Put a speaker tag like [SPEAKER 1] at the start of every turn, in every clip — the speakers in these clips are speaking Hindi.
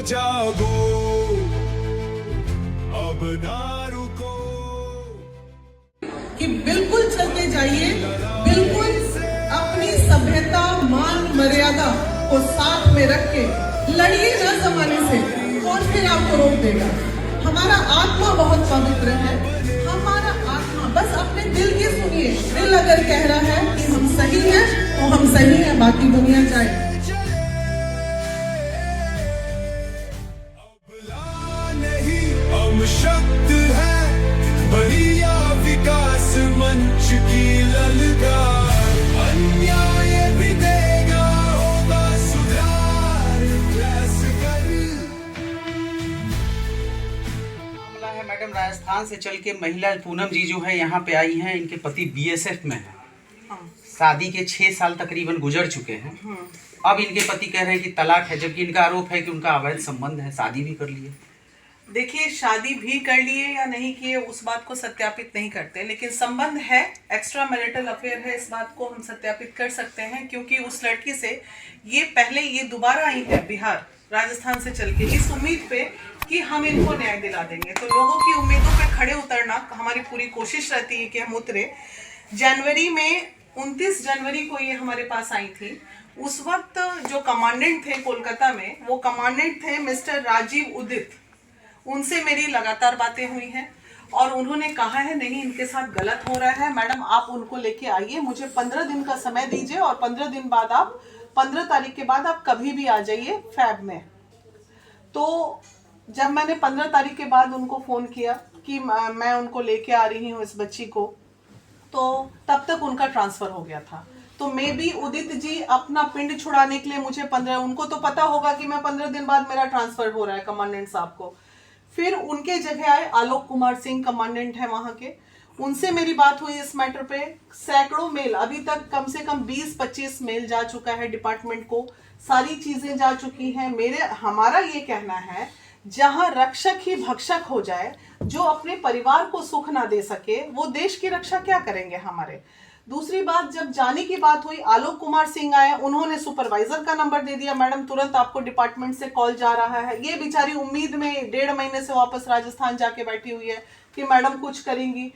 [SPEAKER 1] जागो, अब ना रुको।
[SPEAKER 2] कि बिल्कुल चलते जाइए, बिल्कुल अपनी सभ्यता मान मर्यादा को साथ में रख के लड़िए ना जमाने से, कौन फिर आपको रोक देगा। हमारा आत्मा बहुत पवित्र है, हमारा आत्मा, बस अपने दिल की सुनिए। दिल अगर कह रहा है कि हम सही हैं तो हम सही हैं, बाकी दुनिया जाए।
[SPEAKER 1] हम शक्त है बलिया विकास मंच की ललकार, अन्याय भी देगा होगा सुधार, प्रयास कर।
[SPEAKER 3] मामला है मैडम, राजस्थान से चल के महिला पूनम जी जो है यहाँ पे आई हैं, इनके पति बीएसएफ में हैं। शादी के 6 साल तकरीबन गुजर चुके हैं। अब इनके पति कह रहे हैं कि तलाक है, जबकि इनका आरोप है कि उनका अवैध संबंध है, शादी भी कर लिए।
[SPEAKER 4] देखिए, शादी भी कर लिए या नहीं किए उस बात को सत्यापित नहीं करते, लेकिन संबंध है, एक्स्ट्रा मैरिटल अफेयर है, इस बात को हम सत्यापित कर सकते हैं। क्योंकि उस लड़की से ये दोबारा आई है बिहार राजस्थान से चल के, इस उम्मीद पे कि हम इनको न्याय दिला देंगे। तो लोगों की उम्मीदों पे खड़े उतरना हमारी पूरी कोशिश रहती है कि हम उतरे। जनवरी में 29 जनवरी को ये हमारे पास आई थी। उस वक्त जो कमांडेंट थे कोलकाता में, वो कमांडेंट थे मिस्टर राजीव उदित। उनसे मेरी लगातार बातें हुई हैं और उन्होंने कहा है नहीं, इनके साथ गलत हो रहा है, मैडम आप उनको लेके आइए, मुझे 15 दिन का समय दीजिए और 15 दिन बाद आप 15 तारीख के बाद आप कभी भी आ जाइए फैब में। तो जब मैंने 15 तारीख के बाद उनको फ़ोन किया कि मैं उनको लेके आ रही हूँ इस बच्ची को, तो तब तक उनका ट्रांसफ़र हो गया था। तो मे बी उदित जी अपना पिंड छुड़ाने के लिए मुझे 15, उनको तो पता होगा कि मैं 15 दिन बाद मेरा ट्रांसफ़र हो रहा है कमांडेंट साहब को। फिर उनके जगह आए आलोक कुमार सिंह, कमांडेंट है वहाँ के। उनसे मेरी बात हुई इस मैटर पे। सैकड़ों मेल, अभी तक कम से कम 20-25 मेल जा चुका है डिपार्टमेंट को, सारी चीज़ें जा चुकी हैं। हमारा ये कहना है, जहाँ रक्षक ही भक्षक हो जाए, जो अपने परिवार को सुख ना दे सके, वो देश की रक्षा क्या करेंगे हमारे। दूसरी बात, जब जाने की बात हुई, आलोक कुमार सिंह आए, उन्होंने सुपरवाइजर का नंबर दे दिया, मैडम तुरंत आपको डिपार्टमेंट से कॉल जा रहा है। ये बेचारी उम्मीद में 1.5 महीने से वापस राजस्थान जाके बैठी हुई है कि मैडम कुछ करेंगी।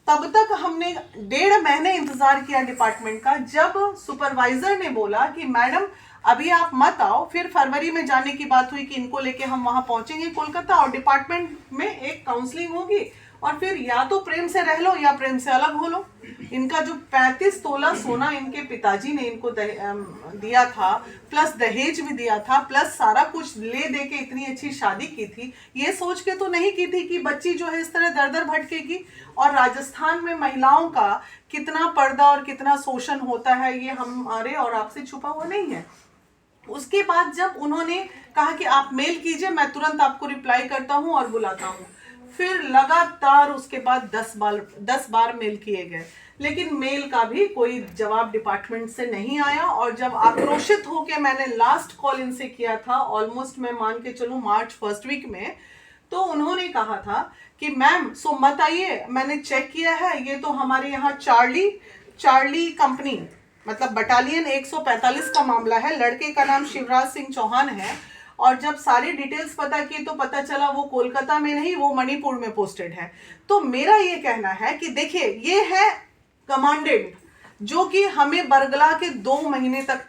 [SPEAKER 4] तब तक हमने 1.5 महीने इंतजार किया डिपार्टमेंट का। जब सुपरवाइजर ने बोला कि मैडम अभी आप मत आओ, फिर फरवरी में जाने की बात हुई कि इनको लेके हम वहां पहुंचेंगे कोलकाता और डिपार्टमेंट में एक काउंसलिंग होगी और फिर या तो प्रेम से रह लो या प्रेम से अलग हो लो। इनका जो 35 तोला सोना इनके पिताजी ने इनको दिया था, प्लस दहेज भी दिया था, प्लस सारा कुछ ले दे के इतनी अच्छी शादी की थी, ये सोच के तो नहीं की थी कि बच्ची जो है इस तरह दर दर भटकेगी। और राजस्थान में महिलाओं का कितना पर्दा और कितना शोषण होता है, ये हमारे और आपसे छुपा हुआ नहीं है। उसके बाद जब उन्होंने कहा कि आप मेल कीजिए, मैं तुरंत आपको रिप्लाई करता हूँ और बुलाता हूँ, फिर लगातार उसके बाद 10 बार मेल किए गए, लेकिन मेल का भी कोई जवाब डिपार्टमेंट से नहीं आया। और जब आक्रोशित होकर मैंने लास्ट कॉल इनसे किया था, ऑलमोस्ट मैं मान के चलूँ मार्च फर्स्ट वीक में, तो उन्होंने कहा था कि मैम सो मत आइए, मैंने चेक किया है, ये तो हमारे यहाँ चार्ली कंपनी, मतलब बटालियन 145 का मामला है। लड़के का नाम शिवराज सिंह चौहान है और जब सारी डिटेल्स पता की तो पता चला वो कोलकाता में नहीं, वो मणिपुर में पोस्टेड है। तो मेरा ये कहना है कि देखिए, ये है कमांडेंट जो कि हमें बरगला के 2 महीने तक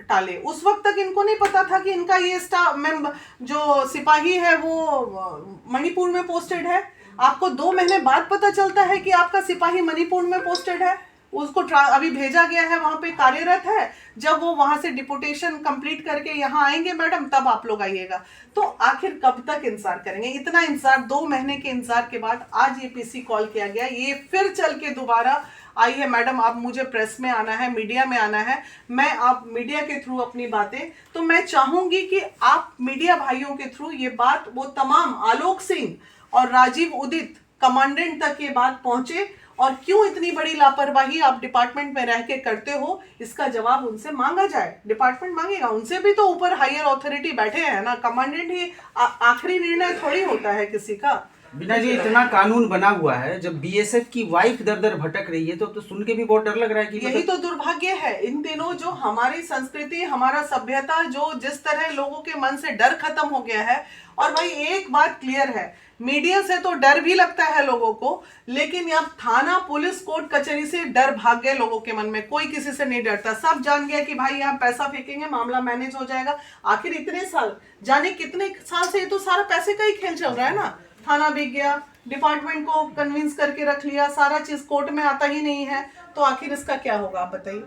[SPEAKER 4] टाले। उस वक्त तक इनको नहीं पता था कि इनका ये स्टाफ मेंबर जो सिपाही है वो मणिपुर में पोस्टेड है। आपको 2 महीने बाद पता चलता है कि आपका सिपाही मणिपुर में पोस्टेड है, उसको अभी भेजा गया है, वहां पे कार्यरत है। जब वो वहां से डिपोटेशन कंप्लीट करके यहाँ आएंगे मैडम, तब आप लोग आइएगा। तो आखिर कब तक इंतजार करेंगे? इतना इंतजार, 2 महीने के इंतजार के बाद आज ये पीसी कॉल किया गया, ये फिर चल के दोबारा आई है, मैडम अब मुझे प्रेस में आना है, मीडिया में आना है, मैं आप मीडिया के थ्रू अपनी बातें, तो मैं चाहूंगी कि आप मीडिया भाइयों के थ्रू ये बात वो तमाम आलोक सिंह और राजीव उदित कमांडेंट तक ये बात पहुंचे और क्यों इतनी बड़ी लापरवाही आप डिपार्टमेंट में रह के करते हो, इसका जवाब उनसे मांगा जाए। डिपार्टमेंट मांगेगा, उनसे भी तो ऊपर हायर अथॉरिटी बैठे हैं ना, कमांडेंट ही आखिरी निर्णय थोड़ी होता है किसी का।
[SPEAKER 3] बिना जी इतना कानून बना हुआ है, जब बीएसएफ की वाइफ दर दर भटक रही है तो सुन के भी बहुत डर लग रहा है कि
[SPEAKER 4] यही तो दुर्भाग्य है इन दिनों, जो हमारी संस्कृति, हमारा सभ्यता, जो जिस तरह लोगों के मन से डर खत्म हो गया है। और भाई एक बात क्लियर है, मीडिया से तो डर भी लगता है लोगों को, लेकिन अब थाना, पुलिस, कोर्ट कचहरी से डर भाग गए लोगों के मन में। कोई किसी से नहीं डरता, सब जान गया कि भाई यहाँ पैसा फेंकेंगे मामला मैनेज हो जाएगा। आखिर इतने साल, जाने कितने साल से ये तो सारा पैसे का ही खेल चल रहा है ना। थाना बिक गया, डिपार्टमेंट को कन्विंस करके रख लिया, सारा चीज कोर्ट में आता ही नहीं है, तो आखिर इसका क्या होगा आप बताइए।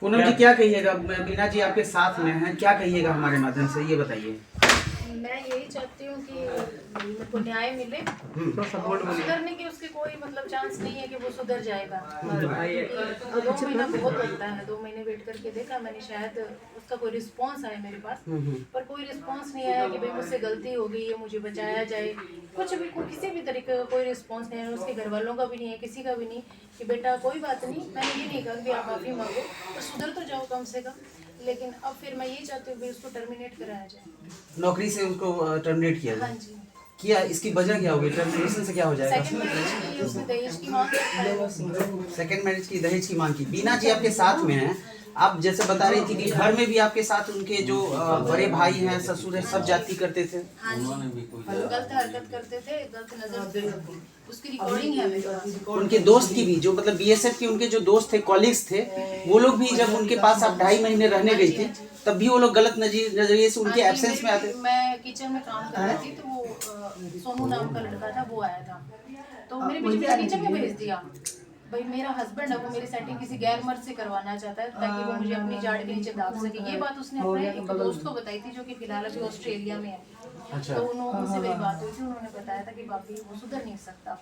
[SPEAKER 3] पूनम जी क्या कहिएगा, बीना जी आपके साथ में हैं, क्या कहिएगा हमारे माध्यम से, ये बताइए।
[SPEAKER 5] मैं यही चाहती हूँ कि मेरे को न्याय मिले। सुधरने की उसकी कोई मतलब चांस नहीं है कि वो सुधर जाएगा। 2 महीना बहुत लगता है, 2 महीने वेट करके देखा मैंने, शायद उसका कोई रिस्पांस आए मेरे पास, पर कोई रिस्पांस नहीं आया कि भाई मुझसे गलती हो गई है, मुझे बचाया जाए, कुछ भी, किसी भी तरीके का कोई रिस्पांस नहीं है। उसके घर वालों का भी नहीं है, किसी का भी नहीं कि बेटा कोई बात नहीं। मैंने ये नहीं कहा कि आप माफी मांगो, तो सुधर तो जाओ कम से कम। लेकिन अब फिर मैं ये चाहती हूँ कि उसको टर्मिनेट कराया जाए,
[SPEAKER 3] नौकरी से उसको टर्मिनेट किया
[SPEAKER 5] हाँ
[SPEAKER 3] जाए।
[SPEAKER 5] जी।
[SPEAKER 3] किया, इसकी वजह क्या होगी, टर्मिनेशन से क्या हो जाएगा?
[SPEAKER 5] सेकंड मैरिज के लिए उसने दहेज की मांग करता है।
[SPEAKER 3] सेकंड मैरिज की दहेज की मांग की। बीना जी आपके साथ में हैं, आप जैसे बता रही थी कि घर में भी आपके साथ उनके जो बड़े भाई हैं, ससुर हैं, सब जाति करते थे।
[SPEAKER 5] हाँ जी, गलत हरकत करते थे, गलत नजर से, उसकी रिकॉर्डिंग है मेरे पास।
[SPEAKER 3] उनके दोस्त की भी, जो मतलब बीएसएफ के उनके जो दोस्त थे, कॉलीग्स थे, वो लोग भी जब उनके पास आप 2.5 महीने रहने गई थी, तब भी वो लोग गलत नजरिए से उनके एब्सेंस में आते।
[SPEAKER 5] मैं किचन में काम कर रही थी, तो वो सोनू नाम का लड़का था, वो आया था, तो मेरे बीच किचन में भेज दिया। भाई मेरा हस्बैंड है, वो मेरी सेटिंग किसी गैर मर्द से करवाना चाहता है ताकि वो मुझे अपनी जाड़ के नीचे दाब सके। ये बात उसने अपने एक दोस्त को बताई थी, जो कि फिलहाल अभी ऑस्ट्रेलिया में है।
[SPEAKER 3] अच्छा।
[SPEAKER 5] तो उनसे मेरी बात हुई थी, उन्होंने बताया था कि बाकी वो सुधर नहीं सकता।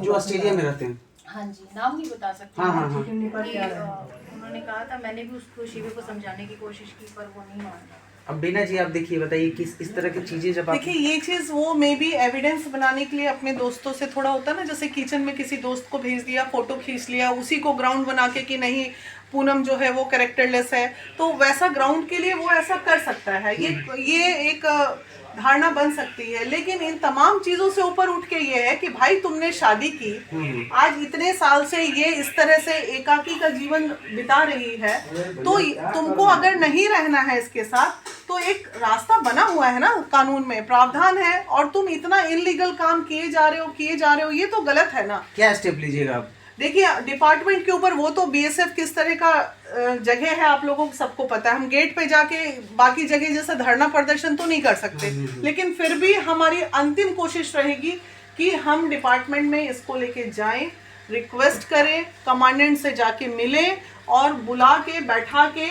[SPEAKER 3] जो ऑस्ट्रेलिया में रहते हैं,
[SPEAKER 5] हाँ जी, नाम नहीं बता सकते।
[SPEAKER 3] हाँ, हाँ, हाँ।
[SPEAKER 5] उन्होंने कहा था, मैंने भी उसको, शिवे को समझाने की कोशिश की, पर वो नहीं माना।
[SPEAKER 3] अब बीना जी आप देखिए, बताइए किस इस तरह की चीजें जब आप
[SPEAKER 4] देखिए, ये चीज वो मे बी एविडेंस बनाने के लिए अपने दोस्तों से थोड़ा होता है ना, जैसे किचन में किसी दोस्त को भेज दिया, फोटो खींच लिया, उसी को ग्राउंड बना के कि नहीं पूनम जो है वो कैरेक्टरलेस है, तो वैसा ग्राउंड के लिए वो ऐसा कर सकता है। ये एक धारणा बन सकती है, लेकिन इन तमाम चीजों से ऊपर उठ के ये है कि भाई तुमने शादी की, आज इतने साल से ये इस तरह से एकाकी का जीवन बिता रही है, तो तुमको अगर नहीं रहना है इसके साथ, तो एक रास्ता बना हुआ है ना, कानून में प्रावधान है, और तुम इतना इनलीगल काम किए जा रहे हो, ये तो गलत है ना।
[SPEAKER 3] क्या स्टेप लीजिएगा आप?
[SPEAKER 4] देखिए, डिपार्टमेंट के ऊपर वो तो बीएसएफ किस तरह का जगह है आप लोगों को सबको पता है। हम गेट पे जाके बाकी जगह जैसा धरना प्रदर्शन तो नहीं कर सकते, लेकिन फिर भी हमारी अंतिम कोशिश रहेगी कि हम डिपार्टमेंट में इसको लेके जाएं, रिक्वेस्ट करें, कमांडेंट से जाके मिलें और बुला के बैठा के,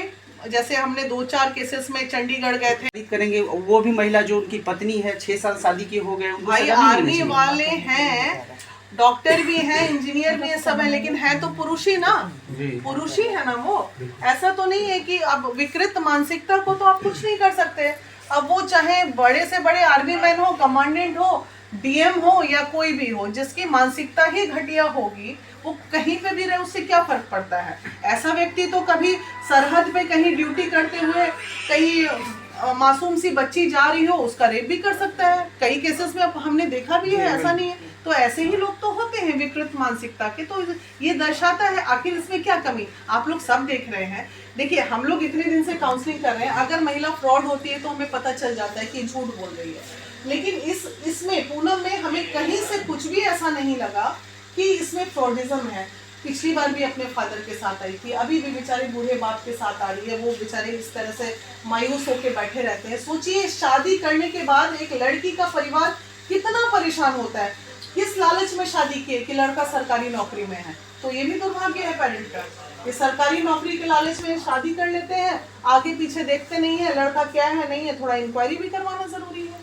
[SPEAKER 4] जैसे हमने 2-4 केसेस में चंडीगढ़ गए थे।
[SPEAKER 3] करेंगे वो भी महिला जो उनकी पत्नी है, 6 साल शादी के हो गए,
[SPEAKER 4] भाई आर्मी वाले हैं, डॉक्टर भी हैं, इंजीनियर भी है, सब है, लेकिन है तो पुरुष ही ना, पुरुष ही है ना वो। ऐसा तो नहीं है कि अब विकृत मानसिकता को तो आप कुछ नहीं कर सकते। अब वो चाहे बड़े से बड़े आर्मी मैन हो, कमांडेंट हो, डीएम हो या कोई भी हो, जिसकी मानसिकता ही घटिया होगी, वो कहीं पे भी रहे, उससे क्या फर्क पड़ता है। ऐसा व्यक्ति तो कभी सरहद पे कहीं ड्यूटी करते हुए कहीं मासूम सी बच्ची जा रही हो, उसका रेप भी कर सकता है। कई केसेस में हमने देखा भी है, ऐसा नहीं है। तो ऐसे ही लोग तो होते हैं विकृत मानसिकता के, तो ये दर्शाता है आखिर इसमें क्या कमी। आप लोग सब देख रहे हैं, देखिए हम लोग इतने दिन से काउंसलिंग कर रहे हैं, अगर महिला फ्रॉड होती है तो हमें पता चल जाता है कि झूठ बोल रही है, लेकिन इसमें पूनम में हमें कहीं से कुछ भी ऐसा नहीं लगा कि इसमें फ्रॉडिज्म है। पिछली बार भी अपने फादर के साथ आई थी, अभी भी बेचारे बूढ़े बाप के साथ आ रही है, वो बेचारे इस तरह से मायूस होकर बैठे रहते हैं। सोचिए, शादी करने के बाद एक लड़की का परिवार कितना परेशान होता है, किस लालच में शादी किए कि लड़का सरकारी नौकरी में है। तो ये भी दुर्भाग्य है पेरेंट का, ये सरकारी नौकरी के लालच में शादी कर लेते हैं, आगे पीछे देखते नहीं है लड़का क्या है नहीं है। थोड़ा इंक्वायरी भी करवाना जरूरी है।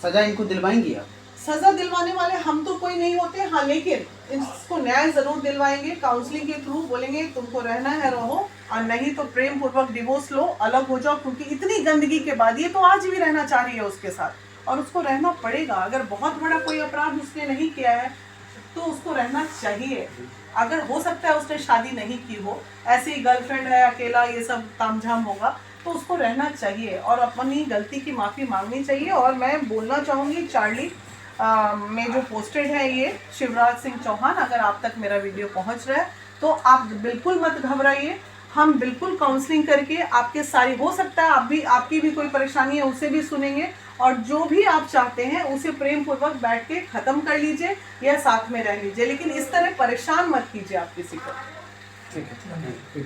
[SPEAKER 3] सजा इनको दिलवाएंगी आप?
[SPEAKER 4] सजा दिलवाने वाले हम तो कोई नहीं होते, हाँ, लेकिन इसको न्याय जरूर दिलवाएंगे। काउंसलिंग के थ्रू बोलेंगे तुमको रहना है रहो, और नहीं तो प्रेम पूर्वक डिवोर्स लो, अलग हो जाओ, क्योंकि इतनी गंदगी के बाद ये तो आज भी रहना चाह रही है उसके साथ, और उसको रहना पड़ेगा। अगर बहुत बड़ा कोई अपराध उसने नहीं किया है तो उसको रहना चाहिए। अगर हो सकता है उसने शादी नहीं की हो, ऐसे ही गर्लफ्रेंड है, अकेला, ये सब तामझाम होगा, तो उसको रहना चाहिए और अपनी गलती की माफ़ी मांगनी चाहिए। और मैं बोलना चाहूँगी चार्ली में जो पोस्टेड है ये शिवराज सिंह चौहान, अगर आप तक मेरा वीडियो पहुंच रहा है तो आप बिल्कुल मत घबराइए, हम बिल्कुल काउंसलिंग करके आपके सारी, हो सकता है आपकी भी कोई परेशानी है उसे भी सुनेंगे, और जो भी आप चाहते हैं उसे प्रेम पूर्वक बैठ के ख़त्म कर लीजिए या साथ में रह लीजिए, लेकिन इस तरह परेशान मत कीजिए आप किसी को।
[SPEAKER 3] ठीक है।